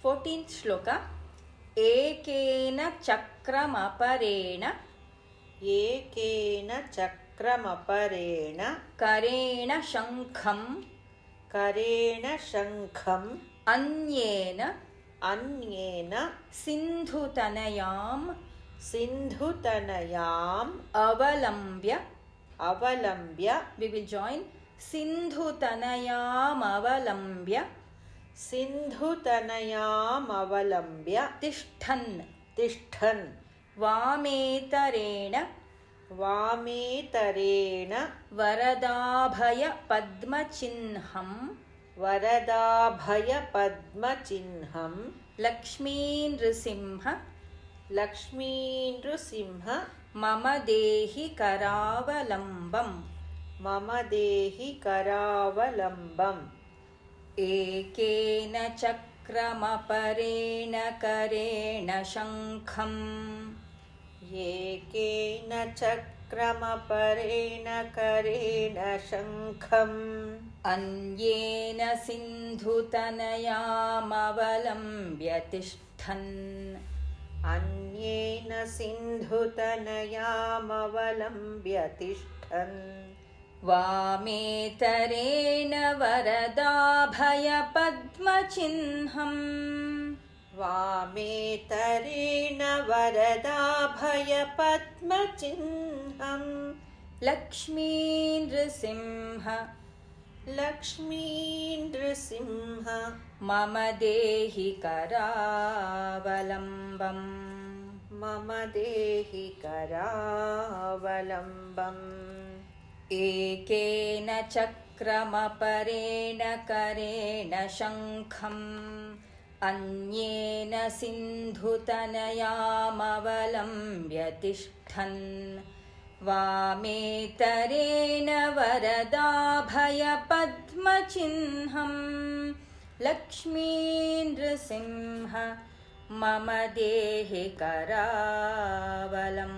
14th ಶ್ಲೋಕ. ಏಕೇನ ಚಕ್ರಮಪರೇಣ ಏಕೇನ ಚಕ್ರಮಪರೇಣ ಕರೇಣ ಶಂಖಂ ಕರೇಣ ಶಂಖಂ ಅನ್ಯೇನ ಅನ್ಯೇನ ಸಿಂಧುತನಯಾಂ ಸಿಂಧುತನಯಾಂ ಅವಲಂಬ್ಯ ಅವಲಂಬ್ಯ we will join ಸಿಂಧುತನಯಾಮವಲಂಬ್ಯ ಸಿಂಧುತನಯಾಮವಲಂಬ್ಯ ತಿಷ್ಠನ್ ತಿಷ್ಠನ್ ವಾಮೇತರೇಣ ವಾಮೇತರೇಣ ವರದಾಭಯ ಪದ್ಮಚಿಹ್ನಂ ವರದಾಭಯ ಪದ್ಮಚಿಹ್ನಂ ಲಕ್ಷ್ಮೀನೃಸಿಂಹ ಲಕ್ಷ್ಮೀನೃಸಿಂಹ ಮಮ ದೇಹಿ ಕರಾವಲಂಬಂ ಮಮ ದೇಹಿ ಕರಾವಲಂಬಂ. ಏಕೇನ ಚಕ್ರಮಪರೇಣ ಕರೇಣ ಶಂಖಂ ಏಕೇನ ಚಕ್ರಮಪರೇಣ ಕರೇಣ ಶಂಖಂ ಅನ್ಯೇನ ಸಿಂಧುತನಯಾಮವಲಂಬ್ಯ ತಿಷ್ಠನ್ ಅನ್ಯೇನ ಸಿಂಧುತನಯಾಮವಲಂಬ್ಯ ತಿಷ್ಠನ್ ವಾಮೇತರೇಣ ವರದಾಭಯ ಪದ್ಮಚಿಹ್ನಂ ವಾಮೇತರೇಣ ವರದಾಭಯ ಪದ್ಮಚಿಹ್ನಂ ಲಕ್ಷ್ಮೀನೃಸಿಂಹ ಲಕ್ಷ್ಮೀನೃಸಿಂಹ ಮಮ ದೇಹಿ ಕರಾವಲಂಬಂ ಮಮ ದೇಹಿ ಕರಾವಲಂಬಂ. ಏಕೇನ ಚಕ್ರಮಪರೇಣ ಕರೇಣ ಶಂಖಂ ಅನ್ಯೇನ ಸಿಂಧುತನಯಾಮವಲಂಬ್ಯ ತಿಷ್ಠನ್ ವಾಮೇತರೇಣ ವರದಾಭಯ ಪದ್ಮಚಿಹ್ನಂ ಲಕ್ಷ್ಮೀನೃಸಿಂಹ ಮಮ ದೇಹಿ ಕರಾವಲಂಬಂ.